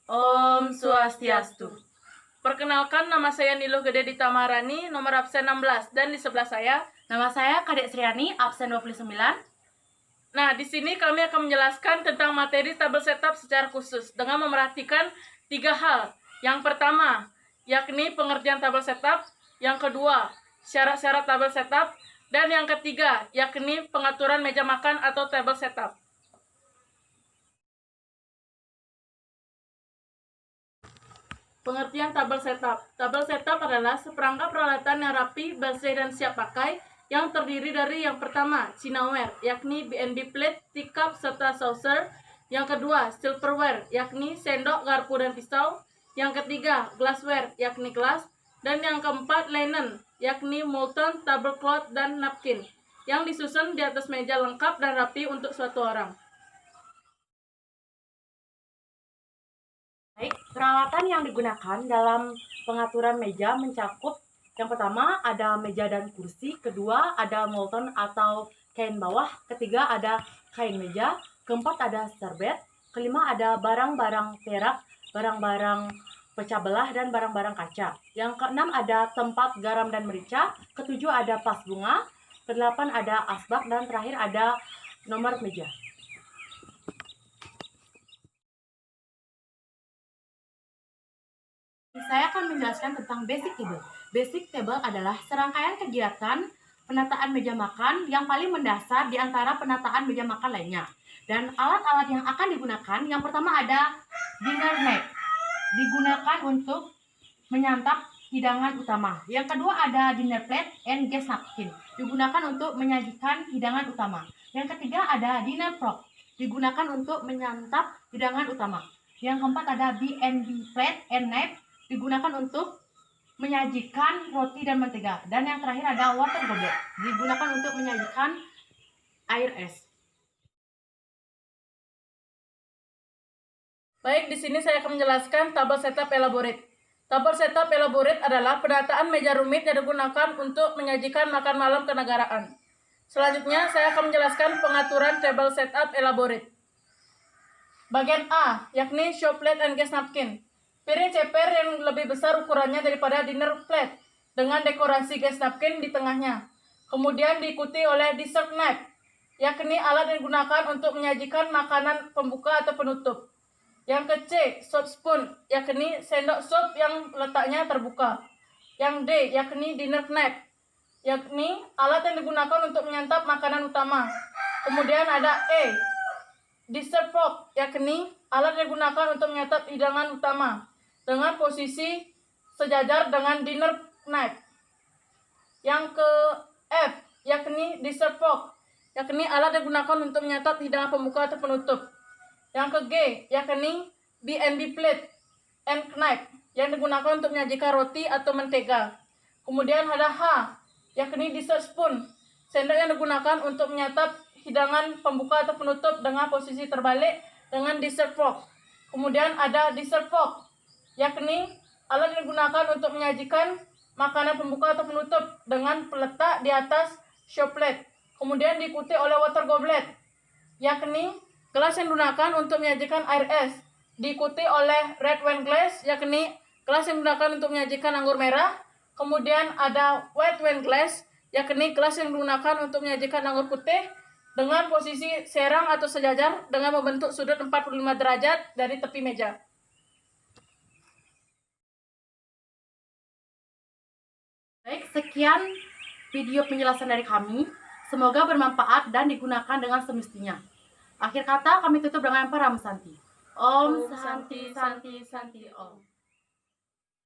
Om Swastiastu. Perkenalkan, nama saya Niluh Gede Dita Maharani, nomor absen 16, dan di sebelah saya, Nama saya Kadek Sriani, absen 29. Nah, di sini kami akan menjelaskan tentang materi tabel setup secara khusus dengan memerhatikan 3 hal. Yang pertama, yakni pengertian tabel setup. Yang kedua, syarat-syarat tabel setup. Dan yang ketiga, yakni pengaturan meja makan atau table setup. Pengertian tabel setup. Tabel setup adalah seperangkat peralatan yang rapi, bersih, dan siap pakai yang terdiri dari yang pertama, Cinaware, yakni B&B plate, teacup, serta saucer. Yang kedua, silverware, yakni sendok, garpu, dan pisau. Yang ketiga, glassware, yakni gelas. Dan yang keempat, linen, yakni molten, tablecloth, dan napkin, yang disusun di atas meja lengkap dan rapi untuk suatu orang. Baik, peralatan yang digunakan dalam pengaturan meja mencakup yang pertama ada meja dan kursi, kedua ada molton atau kain bawah, ketiga ada kain meja, keempat ada serbet, kelima ada barang-barang perak, barang-barang pecah belah, dan barang-barang kaca. Yang keenam ada tempat garam dan merica, ketujuh ada vas bunga, kedelapan ada asbak, dan terakhir ada nomor meja. Saya akan menjelaskan tentang basic table. Basic table adalah serangkaian kegiatan penataan meja makan yang paling mendasar di antara penataan meja makan lainnya. Dan alat-alat yang akan digunakan, yang pertama ada dinner knife, digunakan untuk menyantap hidangan utama. Yang kedua ada dinner plate and guest napkin, digunakan untuk menyajikan hidangan utama. Yang ketiga ada dinner fork, digunakan untuk menyantap hidangan utama. Yang keempat ada B&B plate and knife, digunakan untuk menyajikan roti dan mentega. Dan yang terakhir ada water goblet, digunakan untuk menyajikan air es. Baik, di sini saya akan menjelaskan tabel setup elaborate. Tabel setup elaborate adalah penataan meja rumit yang digunakan untuk menyajikan makan malam kenegaraan. Selanjutnya, saya akan menjelaskan pengaturan table setup elaborate. Bagian A, yakni show plate and guest napkin. Piring ceper yang lebih besar ukurannya daripada dinner plate, dengan dekorasi guest napkin di tengahnya. Kemudian diikuti oleh dessert knife, yakni alat yang digunakan untuk menyajikan makanan pembuka atau penutup. Yang ke C, soup spoon, yakni sendok sup yang letaknya terbuka. Yang D, yakni dinner knife, yakni alat yang digunakan untuk menyantap makanan utama. Kemudian ada E, dessert fork, yakni alat yang digunakan untuk menyantap hidangan utama, dengan posisi sejajar dengan dinner knife. Yang ke F, yakni dessert fork, yakni alat yang digunakan untuk menyantap hidangan pembuka atau penutup. Yang ke G, yakni B&B plate and knife, yang digunakan untuk menyajikan roti atau mentega. Kemudian ada H, yakni dessert spoon, sendok yang digunakan untuk menyantap hidangan pembuka atau penutup dengan posisi terbalik dengan dessert fork. Kemudian ada dessert fork, yakni alat yang digunakan untuk menyajikan makanan pembuka atau penutup dengan peletak di atas show plate. Kemudian diikuti oleh water goblet, yakni gelas yang digunakan untuk menyajikan air es. Diikuti oleh red wine glass, yakni gelas yang digunakan untuk menyajikan anggur merah. Kemudian ada white wine glass, yakni gelas yang digunakan untuk menyajikan anggur putih, dengan posisi serang atau sejajar dengan membentuk sudut 45 derajat dari tepi meja. Baik, sekian video penjelasan dari kami. Semoga bermanfaat dan digunakan dengan semestinya. Akhir kata kami tutup dengan Param Santi. Om Santi Santi Santi Om.